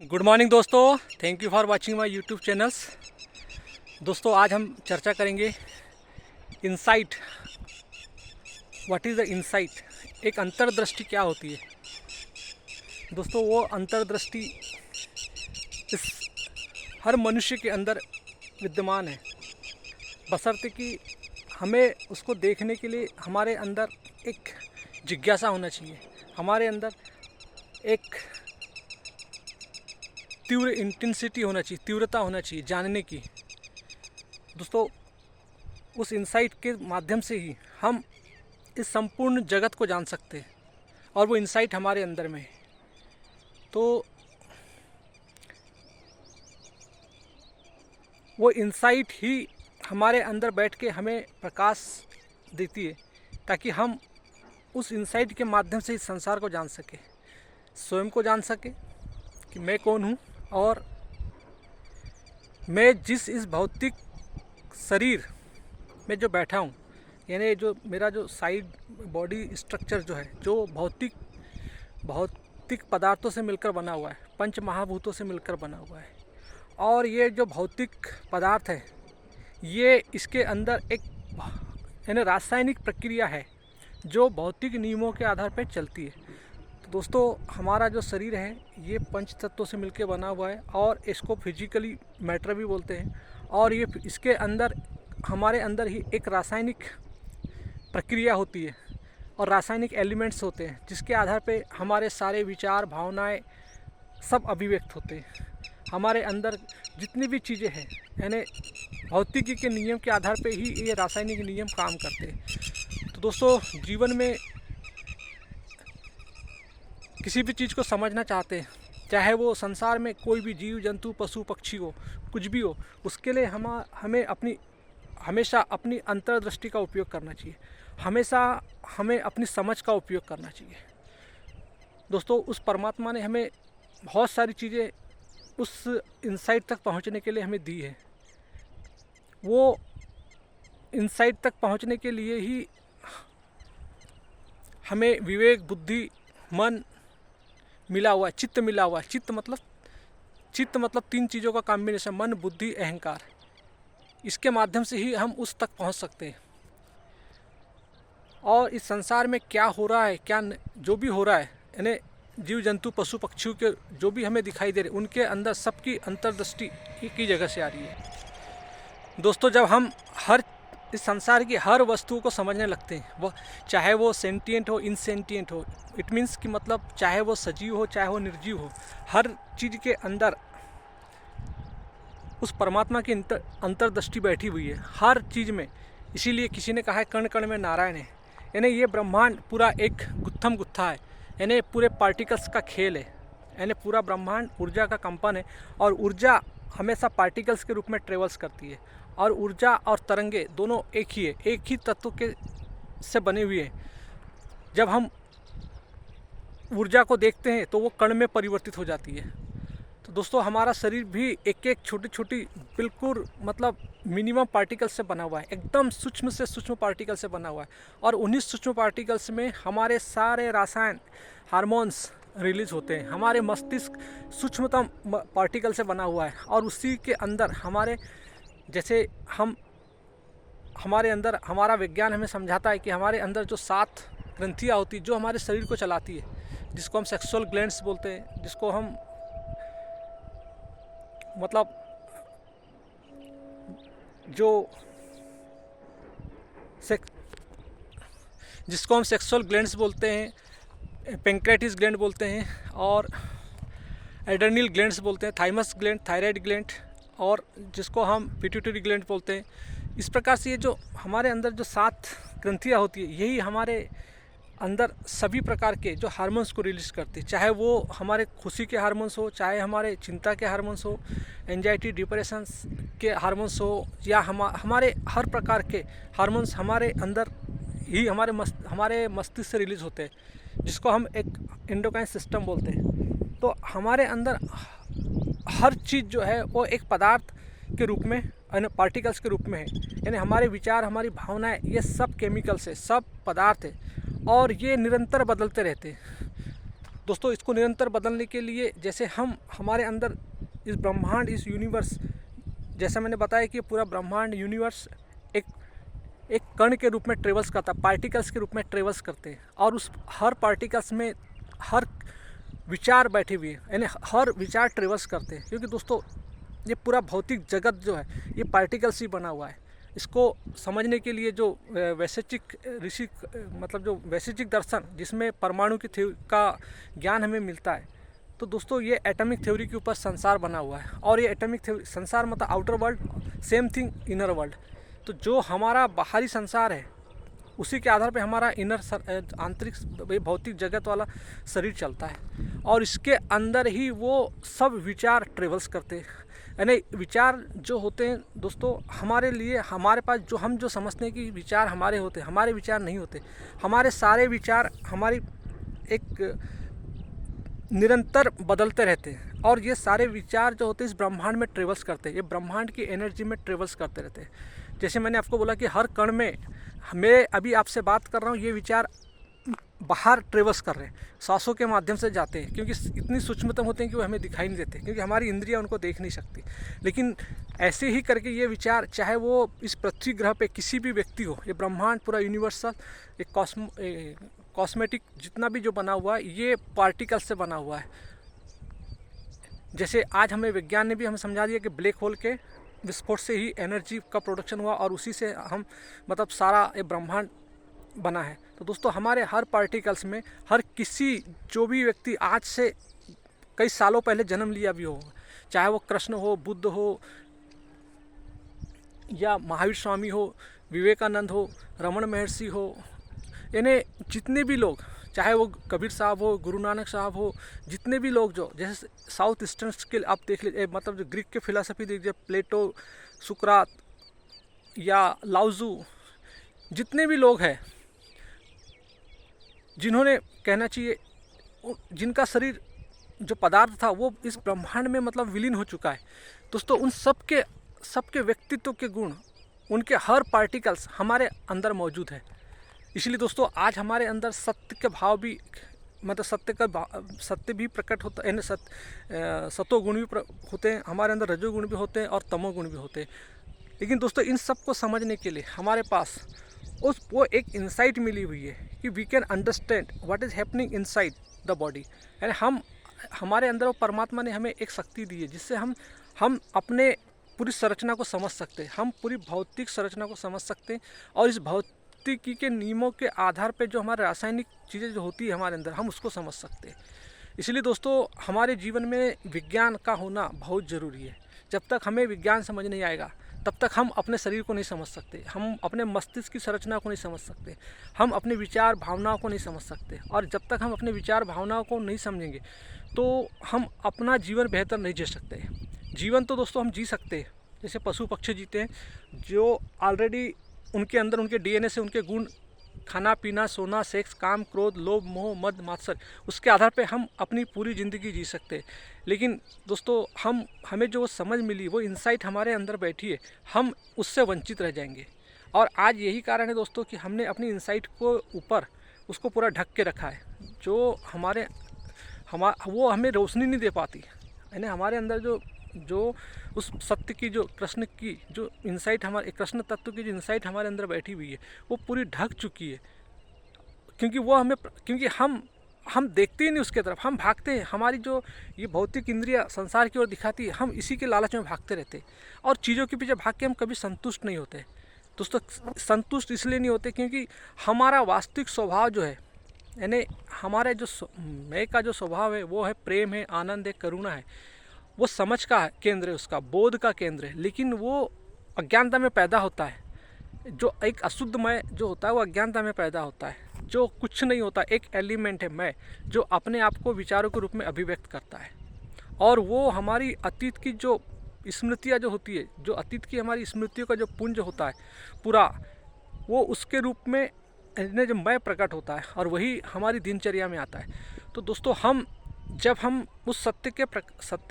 Good morning दोस्तों, thank you for watching my YouTube channels. दोस्तों आज हम चर्चा करेंगे insight. What is the insight? एक अंतर्दृष्टि क्या होती है। दोस्तों वो अंतर्दृष्टि इस हर मनुष्य के अंदर विद्यमान है, बशर्ते कि हमें उसको देखने के लिए हमारे अंदर एक जिज्ञासा होना चाहिए, हमारे अंदर एक तीव्र इंटेंसिटी होना चाहिए, तीव्रता होना चाहिए जानने की। दोस्तों उस इंसाइट के माध्यम से ही हम इस संपूर्ण जगत को जान सकते हैं और वो इंसाइट हमारे अंदर में है। तो वो इंसाइट ही हमारे अंदर बैठ के हमें प्रकाश देती है, ताकि हम उस इंसाइट के माध्यम से इस संसार को जान सके, स्वयं को जान सके कि मैं कौन हूँ और मैं जिस इस भौतिक शरीर में जो बैठा हूँ, यानी जो मेरा जो साइड बॉडी स्ट्रक्चर जो है, जो भौतिक पदार्थों से मिलकर बना हुआ है, पंच महाभूतों से मिलकर बना हुआ है। और ये जो भौतिक पदार्थ है, ये इसके अंदर एक यानी रासायनिक प्रक्रिया है जो भौतिक नियमों के आधार पर चलती है। तो दोस्तों हमारा जो शरीर है ये पंच तत्वों से मिलकर बना हुआ है और इसको फिजिकली मैटर भी बोलते हैं। और ये इसके अंदर हमारे अंदर ही एक रासायनिक प्रक्रिया होती है और रासायनिक एलिमेंट्स होते हैं, जिसके आधार पे हमारे सारे विचार भावनाएं सब अभिव्यक्त होते हैं। हमारे अंदर जितनी भी चीज़ें हैं, यानी भौतिकी के नियम के आधार पे ही ये रासायनिक नियम काम करते हैं। तो दोस्तों जीवन में किसी भी चीज़ को समझना चाहते हैं, चाहे वो संसार में कोई भी जीव जंतु पशु पक्षी हो, कुछ भी हो, उसके लिए हमें हमेशा अपनी अंतर्दृष्टि का उपयोग करना चाहिए, हमेशा हमें अपनी समझ का उपयोग करना चाहिए। दोस्तों उस परमात्मा ने हमें बहुत सारी चीज़ें उस इंसाइट तक पहुंचने के लिए हमें दी है। वो इंसाइट तक पहुंचने के लिए ही हमें विवेक, बुद्धि, मन मिला हुआ है, चित्त मिला हुआ है। चित्त मतलब तीन चीज़ों का कॉम्बिनेशन, मन बुद्धि अहंकार। इसके माध्यम से ही हम उस तक पहुंच सकते हैं। और इस संसार में क्या हो रहा है, क्या जो भी हो रहा है, यानी जीव जंतु पशु पक्षियों के जो भी हमें दिखाई दे रहे, उनके अंदर सबकी अंतर्दृष्टि एक ही जगह से आ रही है। दोस्तों जब हम इस संसार की हर वस्तु को समझने लगते हैं, वो चाहे वो सेंटिएंट हो, इनसेंटिएंट हो, इट मीन्स कि मतलब चाहे वो सजीव हो चाहे वो निर्जीव हो, हर चीज़ के अंदर उस परमात्मा की अंतर्दृष्टि बैठी हुई है, हर चीज़ में। इसीलिए किसी ने कहा है कण कण में नारायण है, यानी ये ब्रह्मांड पूरा एक गुत्थम गुत्था है, यानी पूरे पार्टिकल्स का खेल है, यानी पूरा ब्रह्मांड ऊर्जा का कंपन है। और ऊर्जा हमेशा पार्टिकल्स के रूप में ट्रेवल्स करती है, और ऊर्जा और तरंगे दोनों एक ही है, एक ही तत्व के से बने हुए हैं। जब हम ऊर्जा को देखते हैं तो वो कण में परिवर्तित हो जाती है। तो दोस्तों हमारा शरीर भी एक एक छोटी छोटी बिल्कुल मतलब मिनिमम पार्टिकल से बना हुआ है, एकदम सूक्ष्म से सूक्ष्म पार्टिकल से बना हुआ है। और उन्हीं सूक्ष्म पार्टिकल्स में हमारे सारे रसायन हार्मोन्स रिलीज होते हैं। हमारे मस्तिष्क सूक्ष्मतम पार्टिकल से बना हुआ है, और उसी के अंदर जैसे हमारे अंदर हमारा विज्ञान हमें समझाता है कि हमारे अंदर जो 7 ग्रंथियाँ होती है जो हमारे शरीर को चलाती है, जिसको हम सेक्सुअल ग्लैंड्स बोलते हैं, जिसको हम मतलब जिसको हम सेक्सुअल ग्लैंड्स बोलते हैं, पेंक्रेटिस ग्लैंड बोलते हैं, और एड्रेनल ग्लैंड्स बोलते हैं, थाइमस ग्लैंड, थायराइड ग्लैंड, और जिसको हम पिट्यूटरी ग्लैंड बोलते हैं। इस प्रकार से ये जो हमारे अंदर जो 7 ग्रंथियाँ होती है, यही हमारे अंदर सभी प्रकार के जो हार्मोन्स को रिलीज करती है, चाहे वो हमारे खुशी के हार्मोन्स हो, चाहे हमारे चिंता के हार्मोन्स हो, एंजाइटी डिप्रेशन के हार्मोन्स हो, या हमारे हर प्रकार के हार्मोन्स हमारे अंदर ही हमारे मस्तिष्क से रिलीज होते हैं, जिसको हम एक एंडोक्राइन सिस्टम बोलते हैं। तो हमारे अंदर हर चीज़ जो है वो एक पदार्थ के रूप में, यानी पार्टिकल्स के रूप में है, यानी हमारे विचार, हमारी भावनाएं, ये सब केमिकल्स है, सब पदार्थ है, और ये निरंतर बदलते रहते हैं। दोस्तों इसको निरंतर बदलने के लिए जैसे हमारे अंदर इस ब्रह्मांड, इस यूनिवर्स, जैसा मैंने बताया कि पूरा ब्रह्मांड यूनिवर्स एक एक कण के रूप में ट्रेवल्स करता है, पार्टिकल्स के रूप में ट्रेवल्स करते हैं, और उस हर पार्टिकल्स में हर विचार बैठे हुए हैं, यानी हर विचार ट्रेवल्स करते हैं। क्योंकि दोस्तों ये पूरा भौतिक जगत जो है ये पार्टिकल्स ही बना हुआ है। इसको समझने के लिए जो वैशेषिक ऋषि मतलब जो वैशेषिक दर्शन जिसमें परमाणु की का ज्ञान हमें मिलता है, तो दोस्तों ये एटॉमिक थ्योरी के ऊपर संसार बना हुआ है। और ये एटॉमिक थ्योरी संसार मतलब outer world, same thing inner world. तो जो हमारा बाहरी संसार है उसी के आधार पे हमारा इनर आंतरिक भौतिक जगत वाला शरीर चलता है, और इसके अंदर ही वो सब विचार ट्रेवल्स करते हैं। यानी विचार जो होते हैं दोस्तों हमारे लिए, हमारे पास जो हम जो समझते हैं कि विचार हमारे होते हैं, हमारे विचार नहीं होते। हमारे सारे विचार हमारी एक निरंतर बदलते रहते हैं, और ये सारे विचार जो होते हैं इस ब्रह्मांड में ट्रेवल्स करते हैं, ये ब्रह्मांड की एनर्जी में ट्रेवल्स करते रहते हैं। जैसे मैंने आपको बोला कि हर कण में, मैं अभी आपसे बात कर रहा हूँ, ये विचार बाहर ट्रेवल्स कर रहे हैं, सांसों के माध्यम से जाते हैं, क्योंकि इतनी सूक्ष्मतम होते हैं कि वो हमें दिखाई नहीं देते, क्योंकि हमारी इंद्रियां उनको देख नहीं सकती। लेकिन ऐसे ही करके ये विचार, चाहे वो इस पृथ्वी ग्रह पे किसी भी व्यक्ति हो, ये ब्रह्मांड पूरा यूनिवर्सल एक कॉस्मेटिक जितना भी जो बना हुआ है ये पार्टिकल से बना हुआ है। जैसे आज हमें विज्ञान ने भी हमें समझा दिया कि ब्लैक होल के विस्फोट से ही एनर्जी का प्रोडक्शन हुआ, और उसी से हम मतलब सारा ये ब्रह्मांड बना है। तो दोस्तों हमारे हर पार्टिकल्स में हर किसी, जो भी व्यक्ति आज से कई सालों पहले जन्म लिया भी हो, चाहे वो कृष्ण हो, बुद्ध हो, या महावीर स्वामी हो, विवेकानंद हो, रमन महर्षि हो, यानी जितने भी लोग, चाहे वो कबीर साहब हो, गुरु नानक साहब हो, जितने भी लोग जो जैसे साउथ ईस्टर्न के आप देख लीजिए, मतलब जो ग्रीक के फिलासफी देखिए, प्लेटो, सुकरात या लाउजू, जितने भी लोग हैं जिन्होंने कहना चाहिए जिनका शरीर जो पदार्थ था वो इस ब्रह्मांड में मतलब विलीन हो चुका है दोस्तों, उन सबके व्यक्तित्व के गुण, उनके हर पार्टिकल्स हमारे अंदर मौजूद है। इसलिए दोस्तों आज हमारे अंदर सत्य के भाव भी, मतलब सत्य भी प्रकट होता है, सतो गुण भी होते हैं हमारे अंदर, रजोगुण भी होते हैं और तमोगुण भी होते हैं। लेकिन दोस्तों इन सब को समझने के लिए हमारे पास वो एक इंसाइट मिली हुई है कि we can understand what is happening inside the body. यानी हमारे अंदर वो परमात्मा ने हमें एक शक्ति दी है जिससे हम अपने पूरी संरचना को समझ सकते हैं, हम पूरी भौतिक संरचना को समझ सकते हैं, और इस भौतिकी के नियमों के आधार पे जो हमारे रासायनिक चीज़ें जो होती है हमारे अंदर, हम उसको समझ सकते हैं। इसलिए दोस्तों हमारे जीवन में विज्ञान का होना बहुत ज़रूरी है। जब तक हमें विज्ञान समझ नहीं आएगा तब तक हम अपने शरीर को नहीं समझ सकते, हम अपने मस्तिष्क की संरचना को नहीं समझ सकते, हम अपने विचार भावनाओं को नहीं समझ सकते। और जब तक हम अपने विचार भावनाओं को नहीं समझेंगे तो हम अपना जीवन बेहतर नहीं जी सकते। जीवन तो दोस्तों हम जी सकते हैं जैसे पशु पक्षी जीते हैं, जो ऑलरेडी उनके अंदर उनके डीएनए से उनके गुण, खाना पीना, सोना, सेक्स, काम, क्रोध, लोभ, मोह, मद, मात्सर्य, उसके आधार पे हम अपनी पूरी ज़िंदगी जी सकते हैं। लेकिन दोस्तों हमें जो समझ मिली, वो इंसाइट हमारे अंदर बैठी है, हम उससे वंचित रह जाएंगे। और आज यही कारण है दोस्तों कि हमने अपनी इंसाइट को ऊपर उसको पूरा ढक के रखा है, जो वो हमें रोशनी नहीं दे पाती। यानी हमारे अंदर जो उस सत्य की, जो कृष्ण की जो इंसाइट, हमारे कृष्ण तत्व की जो इंसाइट हमारे अंदर बैठी हुई है, वो पूरी ढक चुकी है। क्योंकि हम देखते ही नहीं उसके तरफ, हम भागते हैं। हमारी जो ये भौतिक इंद्रिया संसार की ओर दिखाती है, हम इसी के लालच में भागते रहते हैं, और चीज़ों के पीछे भाग के हम कभी संतुष्ट नहीं होते दोस्तों। संतुष्ट इसलिए नहीं होते क्योंकि हमारा वास्तविक स्वभाव जो है, यानी हमारे जो मैं का जो स्वभाव है वो है प्रेम है, आनंद है, करुणा है। वो समझ का केंद्र है, उसका बोध का केंद्र है। लेकिन वो अज्ञानता में पैदा होता है। जो एक अशुद्ध मैं जो होता है वो अज्ञानता में पैदा होता है, जो कुछ नहीं होता, एक एलिमेंट है मैं, जो अपने आप को विचारों के रूप में अभिव्यक्त करता है। और वो हमारी अतीत की जो स्मृतियाँ जो होती है, जो अतीत की हमारी स्मृतियों का जो पुंज होता है पूरा, वो उसके रूप में जो मैं प्रकट होता है, और वही हमारी दिनचर्या में आता है। तो दोस्तों जब हम उस सत्य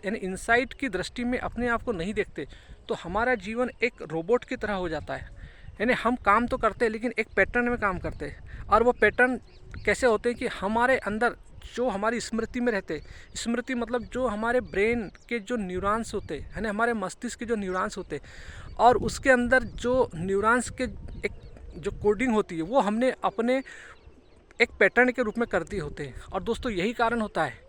यानी इंसाइट की दृष्टि में अपने आप को नहीं देखते, तो हमारा जीवन एक रोबोट की तरह हो जाता है। यानी हम काम तो करते हैं लेकिन एक पैटर्न में काम करते हैं, और वो पैटर्न कैसे होते हैं कि हमारे अंदर जो हमारी स्मृति में रहते, स्मृति मतलब जो हमारे ब्रेन के जो न्यूरॉन्स होते हैं ना, हमारे मस्तिष्क के जो न्यूरॉन्स होते, और उसके अंदर जो न्यूरॉन्स के एक जो कोडिंग होती है वो हमने अपने एक पैटर्न के रूप में करती होते हैं। और दोस्तों यही कारण होता है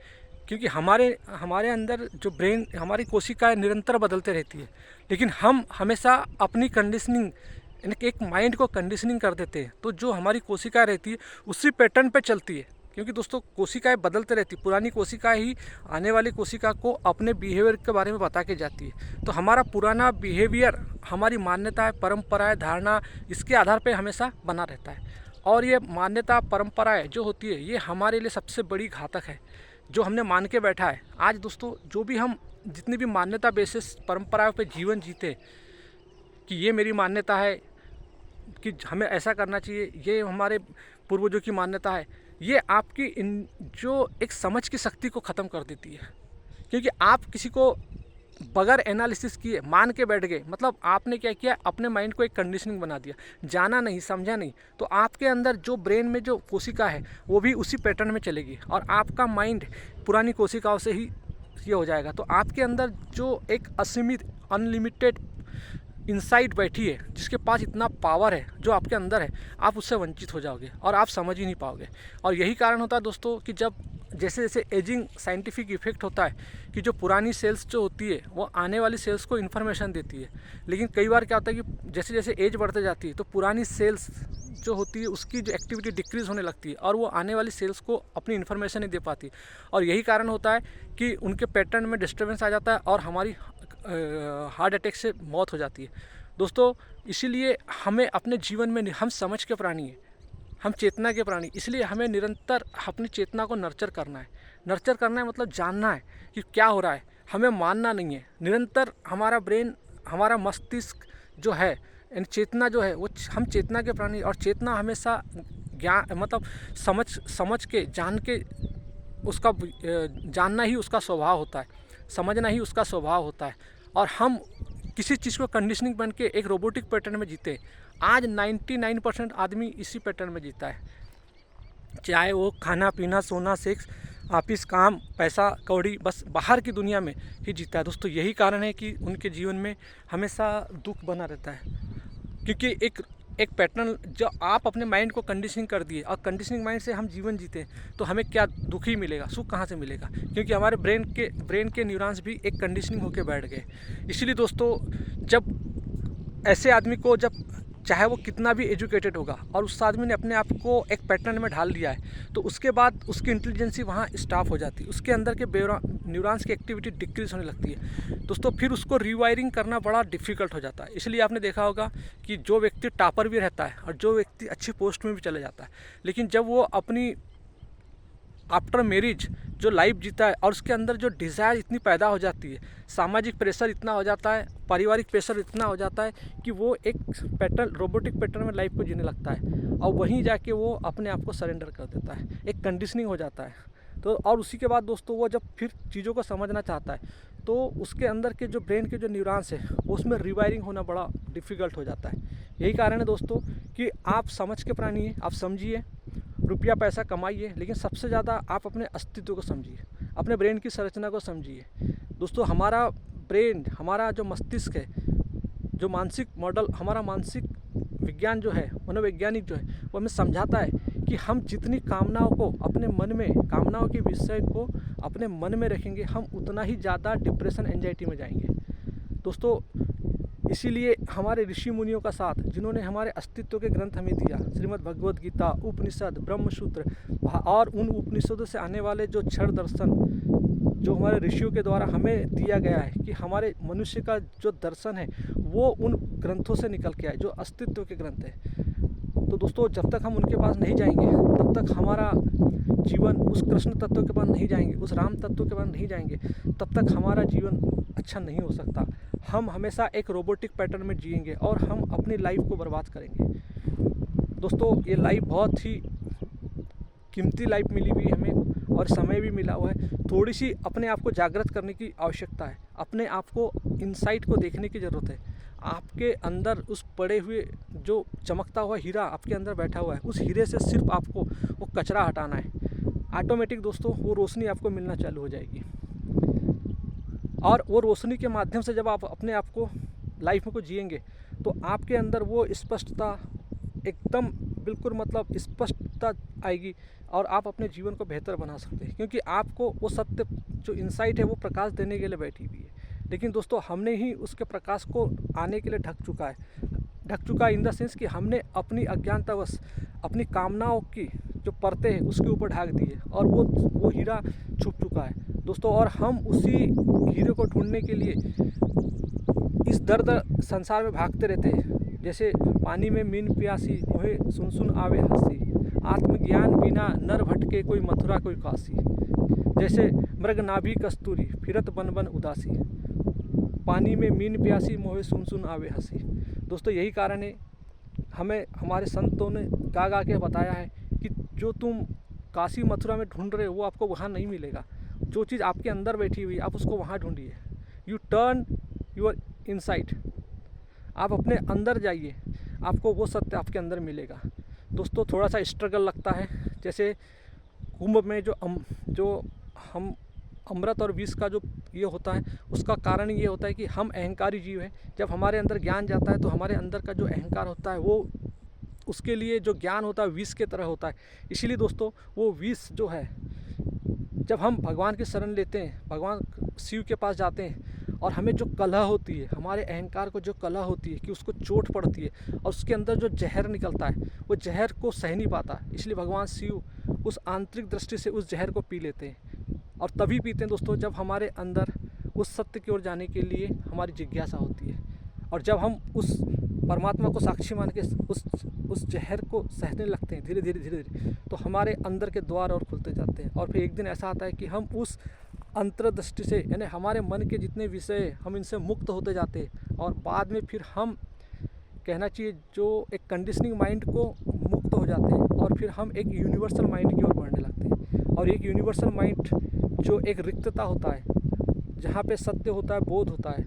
क्योंकि हमारे अंदर जो ब्रेन, हमारी कोशिकाएं निरंतर बदलते रहती है, लेकिन हम हमेशा अपनी कंडीशनिंग यानी कि एक माइंड को कंडीशनिंग कर देते हैं। तो जो हमारी कोशिकाएं रहती है उसी पैटर्न पे चलती है, क्योंकि दोस्तों कोशिकाएं बदलते रहती, पुरानी कोशिकाएं ही आने वाली कोशिका को अपने बिहेवियर के बारे में बता के जाती है। तो हमारा पुराना बिहेवियर, हमारी मान्यताएं, परंपराएं, धारणा, इसके आधार पर हमेशा बना रहता है। और ये मान्यता, परंपराएं जो होती है ये हमारे लिए सबसे बड़ी घातक है, जो हमने मान के बैठा है। आज दोस्तों जो भी हम जितनी भी मान्यता बेसिस परंपराओं पे जीवन जीते कि ये मेरी मान्यता है कि हमें ऐसा करना चाहिए, ये हमारे पूर्वजों की मान्यता है, ये आपकी इन जो एक समझ की शक्ति को ख़त्म कर देती है। क्योंकि आप किसी को बगैर एनालिसिस किए मान के बैठ गए, मतलब आपने क्या किया, अपने माइंड को एक कंडीशनिंग बना दिया, जाना नहीं, समझा नहीं, तो आपके अंदर जो ब्रेन में जो कोशिका है वो भी उसी पैटर्न में चलेगी और आपका माइंड पुरानी कोशिकाओं से ही ये हो जाएगा। तो आपके अंदर जो एक असीमित, अनलिमिटेड इनसाइट बैठी है, जिसके पास इतना पावर है जो आपके अंदर है, आप उससे वंचित हो जाओगे और आप समझ ही नहीं पाओगे। और यही कारण होता है दोस्तों कि जब जैसे जैसे एजिंग साइंटिफिक इफेक्ट होता है कि जो पुरानी सेल्स जो होती है वो आने वाली सेल्स को इन्फॉर्मेशन देती है, लेकिन कई बार क्या होता है कि जैसे जैसे एज बढ़ते जाती है तो पुरानी सेल्स जो होती है उसकी जो एक्टिविटी डिक्रीज़ होने लगती है और वो आने वाली सेल्स को अपनी इन्फॉर्मेशन नहीं दे पाती। और यही कारण होता है कि उनके पैटर्न में डिस्टर्बेंस आ जाता है और हमारी हार्ट अटैक से मौत हो जाती है। दोस्तों इसीलिए हमें अपने जीवन में, हम समझ के प्राणी हैं, हम चेतना के प्राणी, इसलिए हमें निरंतर अपनी चेतना को नर्चर करना है। नर्चर करना है मतलब जानना है कि क्या हो रहा है, हमें मानना नहीं है। निरंतर हमारा ब्रेन, हमारा मस्तिष्क जो है, यानी चेतना जो है वो, हम चेतना के प्राणी, और चेतना हमेशा ज्ञान मतलब समझ के, जान के, उसका जानना ही उसका स्वभाव होता है, समझना ही उसका स्वभाव होता है। और हम किसी चीज़ को कंडीशनिंग बन के एक रोबोटिक पैटर्न में जीते। आज 99% आदमी इसी पैटर्न में जीता है, चाहे वो खाना पीना, सोना, सेक्स, ऑफिस काम, पैसा कौड़ी, बस बाहर की दुनिया में ही जीता है। दोस्तों यही कारण है कि उनके जीवन में हमेशा दुख बना रहता है, क्योंकि एक पैटर्न जो आप अपने माइंड को कंडीशनिंग कर दिए, और कंडीशनिंग माइंड से हम जीवन जीते तो हमें क्या दुख ही मिलेगा, सुख कहाँ से मिलेगा, क्योंकि हमारे ब्रेन के न्यूरॉन्स भी एक कंडीशनिंग होकर बैठ गए। इसीलिए दोस्तों जब ऐसे आदमी को, जब चाहे वो कितना भी एजुकेटेड होगा और उस आदमी ने अपने आप को एक पैटर्न में ढाल दिया है, तो उसके बाद उसकी इंटेलिजेंसी वहाँ स्टॉप हो जाती है, उसके अंदर के न्यूरॉन्स की एक्टिविटी डिक्रीज होने लगती है। दोस्तों फिर उसको रिवायरिंग करना बड़ा डिफ़िकल्ट हो जाता है। इसलिए आपने देखा होगा कि जो व्यक्ति टॉपर भी रहता है और जो व्यक्ति अच्छी पोस्ट में भी चले जाता है, लेकिन जब वो अपनी आफ्टर मैरिज जो लाइफ जीता है और उसके अंदर जो डिज़ायर इतनी पैदा हो जाती है, सामाजिक प्रेशर इतना हो जाता है, पारिवारिक प्रेशर इतना हो जाता है कि वो एक पैटर्न, रोबोटिक पैटर्न में लाइफ को जीने लगता है और वहीं जाके वो अपने आप को सरेंडर कर देता है, एक कंडीशनिंग हो जाता है। तो और उसी के बाद दोस्तों वो जब फिर चीज़ों को समझना चाहता है तो उसके अंदर के जो ब्रेन के जो न्यूरॉन्स है उसमें रिवायरिंग होना बड़ा डिफ़िकल्ट हो जाता है। यही कारण है दोस्तों कि आप समझ के प्राणी हैं, आप समझिए, रुपया पैसा कमाइए, लेकिन सबसे ज़्यादा आप अपने अस्तित्व को समझिए, अपने ब्रेन की संरचना को समझिए। दोस्तों हमारा ब्रेन, हमारा जो मस्तिष्क है, जो मानसिक मॉडल, हमारा मानसिक विज्ञान जो है, मनोवैज्ञानिक जो है, वो हमें समझाता है कि हम जितनी कामनाओं को अपने मन में, कामनाओं के विषय को अपने मन में रखेंगे, हम उतना ही ज़्यादा डिप्रेशन, एंजाइटी में जाएंगे। दोस्तों इसीलिए हमारे ऋषि मुनियों का साथ, जिन्होंने हमारे अस्तित्व के ग्रंथ हमें दिया, श्रीमद् भगवद गीता, उपनिषद, ब्रह्मसूत्र, और उन उपनिषदों से आने वाले जो क्षर दर्शन जो हमारे ऋषियों के द्वारा हमें दिया गया है कि हमारे मनुष्य का जो दर्शन है वो उन ग्रंथों से निकल के आए, जो अस्तित्व के ग्रंथ है। तो दोस्तों जब तक हम उनके पास नहीं जाएंगे, तब तक हमारा जीवन उस कृष्ण तत्व के पास नहीं जाएंगे, उस राम तत्व के पास नहीं जाएंगे, तब तक हमारा जीवन अच्छा नहीं हो सकता। हम हमेशा एक रोबोटिक पैटर्न में जिएंगे और हम अपनी लाइफ को बर्बाद करेंगे। दोस्तों ये लाइफ बहुत ही कीमती लाइफ मिली हुई हमें और समय भी मिला हुआ है। थोड़ी सी अपने आप को जागृत करने की आवश्यकता है, अपने आप को इनसाइट को देखने की ज़रूरत है। आपके अंदर उस पड़े हुए जो चमकता हुआ हीरा आपके अंदर बैठा हुआ है, उस हीरे से सिर्फ आपको वो कचरा हटाना है। ऑटोमेटिक दोस्तों वो रोशनी आपको मिलना चालू हो जाएगी। और वो रोशनी के माध्यम से जब आप अपने आप को लाइफ में को जिएंगे तो आपके अंदर वो स्पष्टता एकदम बिल्कुल मतलब स्पष्टता आएगी और आप अपने जीवन को बेहतर बना सकते हैं, क्योंकि आपको वो सत्य जो इंसाइट है वो प्रकाश देने के लिए बैठी हुई है। लेकिन दोस्तों हमने ही उसके प्रकाश को आने के लिए ढक चुका है इन द सेंस कि हमने अपनी अज्ञानतावश अपनी कामनाओं की जो परतें हैं उसके ऊपर ढाक दी है और वो हीरा छुप चुका है दोस्तों। और हम उसी हीरे को ढूंढने के लिए इस दर्द संसार में भागते रहते हैं। जैसे पानी में मीन प्यासी मोहे सुन सुन आवे हंसी, आत्मज्ञान बिना नर भटके कोई मथुरा कोई काशी, जैसे मृग नाभि कस्तूरी फिरत बन बन उदासी, पानी में मीन प्यासी मोहे सुन सुन आवे हंसी। दोस्तों यही कारण है हमें हमारे संतों ने गा गा के बताया है कि जो तुम काशी मथुरा में ढूंढ रहे हो वो आपको वहाँ नहीं मिलेगा। जो चीज़ आपके अंदर बैठी हुई आप उसको वहाँ ढूंढिए। यू टर्न योर इनसाइड, आप अपने अंदर जाइए, आपको वो सत्य आपके अंदर मिलेगा। दोस्तों थोड़ा सा स्ट्रगल लगता है, जैसे कुंभ में जो हम अमृत और विष का जो ये होता है उसका कारण ये होता है कि हम अहंकारी जीव हैं। जब हमारे अंदर ज्ञान जाता है तो हमारे अंदर का जो अहंकार होता है वो उसके लिए जो ज्ञान होता है विष के तरह होता है। इसीलिए दोस्तों वो विष जो है जब हम भगवान की शरण लेते हैं, भगवान शिव के पास जाते हैं और हमें जो कलह होती है, हमारे अहंकार को जो कलह होती है कि उसको चोट पड़ती है और उसके अंदर जो जहर निकलता है वो जहर को सह नहीं पाता, इसलिए भगवान शिव उस आंतरिक दृष्टि से उस जहर को पी लेते हैं। और तभी पीते हैं दोस्तों जब हमारे अंदर उस सत्य की ओर जाने के लिए हमारी जिज्ञासा होती है और जब हम उस परमात्मा को साक्षी मान के उस जहर को सहने लगते हैं धीरे धीरे तो हमारे अंदर के द्वार और खुलते जाते हैं। और फिर एक दिन ऐसा आता है कि हम उस अंतर्दृष्टि से यानी हमारे मन के जितने विषय हम इनसे मुक्त होते जाते हैं और बाद में फिर हम कहना चाहिए जो एक कंडीशनिंग माइंड को मुक्त हो जाते हैं और फिर हम एक यूनिवर्सल माइंड की ओर बढ़ने लगते हैं। और एक यूनिवर्सल माइंड जो एक रिक्तता होता है, जहाँ पे सत्य होता है, बोध होता है,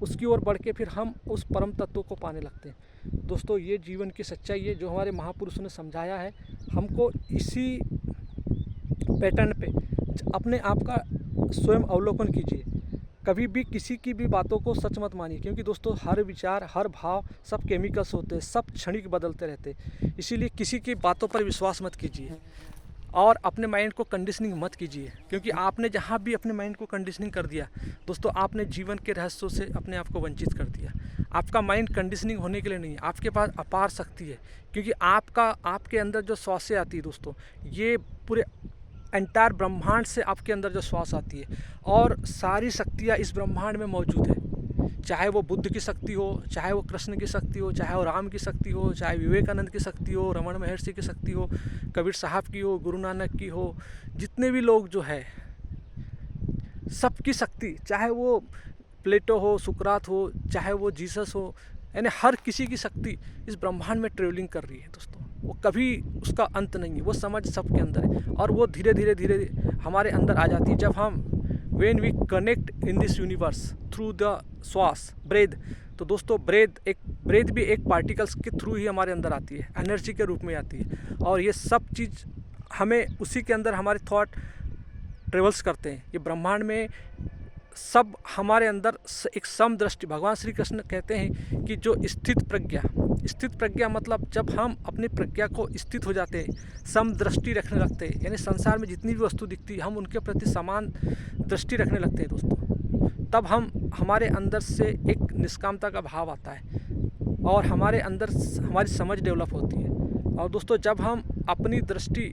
उसकी ओर बढ़ के फिर हम उस परम तत्व को पाने लगते हैं। दोस्तों ये जीवन की सच्चाई है जो हमारे महापुरुषों ने समझाया है। हमको इसी पैटर्न पे अपने आप का स्वयं अवलोकन कीजिए। कभी भी किसी की भी बातों को सच मत मानिए, क्योंकि दोस्तों हर विचार, हर भाव, सब केमिकल्स होते हैं, सब क्षणिक बदलते रहते हैं। इसीलिए किसी की बातों पर विश्वास मत कीजिए और अपने माइंड को कंडीशनिंग मत कीजिए, क्योंकि आपने जहाँ भी अपने माइंड को कंडीशनिंग कर दिया दोस्तों, आपने जीवन के रहस्यों से अपने आप को वंचित कर दिया। आपका माइंड कंडीशनिंग होने के लिए नहीं है, आपके पास अपार शक्ति है, क्योंकि आपके अंदर जो श्वासें आती है दोस्तों, ये पूरे एंटायर ब्रह्मांड से आपके अंदर जो श्वास आती है और सारी शक्तियाँ इस ब्रह्मांड में मौजूद है। चाहे वो बुद्ध की शक्ति हो, चाहे वो कृष्ण की शक्ति हो, चाहे वो राम की शक्ति हो, चाहे विवेकानंद की शक्ति हो, रमन महर्षि की शक्ति हो, कबीर साहब की हो, गुरु नानक की हो, जितने भी लोग जो है सबकी शक्ति, चाहे वो प्लेटो हो, सुकरात हो, चाहे वो जीसस हो, यानी हर किसी की शक्ति इस ब्रह्मांड में ट्रेवलिंग कर रही है दोस्तों। वो कभी उसका अंत नहीं है, वो समझ सबके अंदर है और वो धीरे धीरे हमारे अंदर आ जाती है जब हम when we connect in this universe through the श्वास, ब्रेथ। तो दोस्तों ब्रेथ भी एक पार्टिकल्स के थ्रू ही हमारे अंदर आती है, एनर्जी के रूप में आती है और ये सब चीज़ हमें उसी के अंदर हमारे थॉट ट्रेवल्स करते हैं। ये ब्रह्मांड में सब हमारे अंदर एक समदृष्टि, भगवान श्री कृष्ण कहते हैं कि जो स्थित प्रज्ञा मतलब जब हम अपनी प्रज्ञा को स्थित हो जाते हैं, समदृष्टि रखने लगते हैं, यानी संसार में जितनी भी वस्तु दिखती है हम उनके प्रति समान दृष्टि रखने लगते हैं दोस्तों, तब हमारे अंदर से एक निष्कामता का भाव आता है और हमारे अंदर हमारी समझ डेवलप होती है। और दोस्तों जब हम अपनी दृष्टि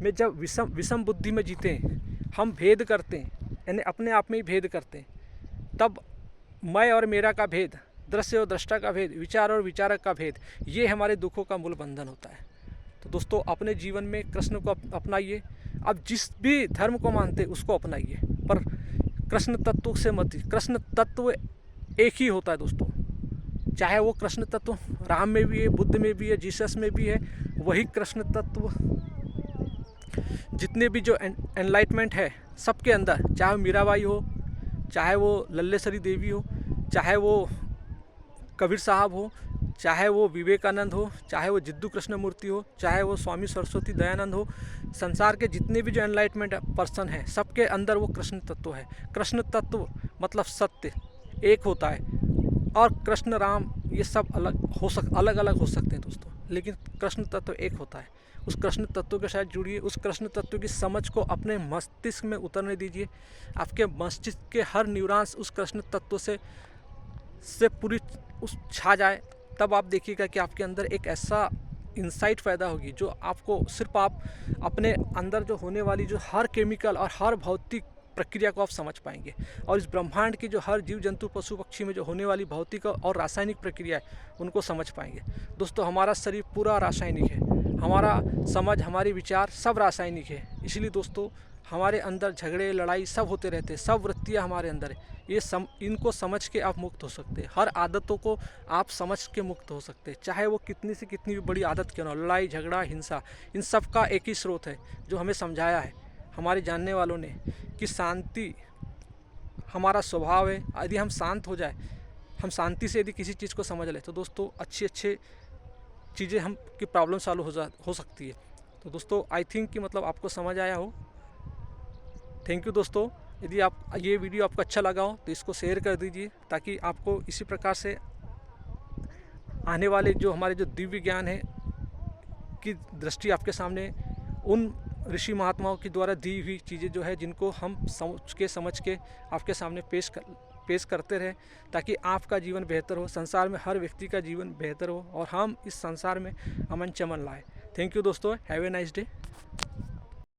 में जब विषम बुद्धि में जीते हैं, हम भेद करते हैं, यानी अपने आप में ही भेद करते हैं, तब मैं और मेरा का भेद, दृश्य और दृष्टा का भेद, विचार और विचारक का भेद, ये हमारे दुखों का मूल बंधन होता है। तो दोस्तों अपने जीवन में कृष्ण को अपनाइए। अब जिस भी धर्म को मानते उसको अपनाइए, पर कृष्ण तत्व से मत। कृष्ण तत्व एक ही होता है दोस्तों, चाहे वो कृष्ण तत्व राम में भी है, बुद्ध में भी है, जीसस में भी है, वही कृष्ण तत्व जितने भी जो एनलाइटमेंट है सबके अंदर, चाहे वो मीराबाई हो, चाहे वो लल्लेश्वरी देवी हो, चाहे वो कबीर साहब हो, चाहे वो विवेकानंद हो, चाहे वो जिद्दू कृष्णमूर्ति हो, चाहे वो स्वामी सरस्वती दयानंद हो, संसार के जितने भी जो एनलाइटमेंट पर्सन हैं सबके अंदर वो कृष्ण तत्व है। कृष्ण तत्व मतलब सत्य एक होता है, और कृष्ण राम ये सब अलग अलग हो सकते हैं दोस्तों, लेकिन कृष्ण तत्व एक होता है। उस कृष्ण तत्व के साथ जुड़िए, उस कृष्ण तत्व की समझ को अपने मस्तिष्क में उतरने दीजिए। आपके मस्तिष्क के हर न्यूरॉन्स उस कृष्ण तत्व से पूरी उस छा जाए, तब आप देखिएगा कि आपके अंदर एक ऐसा इंसाइट पैदा होगी जो आपको सिर्फ आप अपने अंदर जो होने वाली जो हर केमिकल और हर भौतिक प्रक्रिया को आप समझ पाएंगे, और इस ब्रह्मांड की जो हर जीव जंतु पशु पक्षी में जो होने वाली भौतिक और रासायनिक प्रक्रिया है उनको समझ पाएंगे। दोस्तों हमारा शरीर पूरा रासायनिक है, हमारा समझ हमारे विचार सब रासायनिक है। इसलिए दोस्तों हमारे अंदर झगड़े लड़ाई सब होते रहते हैं, सब वृत्तियाँ हमारे अंदर है। इनको समझ के आप मुक्त हो सकते हैं, हर आदतों को आप समझ के मुक्त हो सकते हैं, चाहे वो कितनी से कितनी भी बड़ी आदत क्यों ना हो। लड़ाई झगड़ा हिंसा इन सब का एक ही स्रोत है जो हमें समझाया है हमारे जानने वालों ने कि शांति हमारा स्वभाव है। यदि हम शांत हो जाए, हम शांति से यदि किसी चीज़ को समझ लें तो दोस्तों अच्छी चीज़ें हम की प्रॉब्लम सॉल्व हो सकती है। तो दोस्तों आई थिंक कि मतलब आपको समझ आया हो। थैंक यू दोस्तों। यदि ये वीडियो आपको अच्छा लगा हो तो इसको शेयर कर दीजिए, ताकि आपको इसी प्रकार से आने वाले जो हमारे जो दिव्य ज्ञान है की दृष्टि आपके सामने उन ऋषि महात्माओं के द्वारा दी हुई चीज़ें जो है जिनको हम समझ के आपके सामने पेश करते रहे, ताकि आपका जीवन बेहतर हो, संसार में हर व्यक्ति का जीवन बेहतर हो और हम इस संसार में अमन चमन लाए। थैंक यू दोस्तों, हैव ए नाइस डे।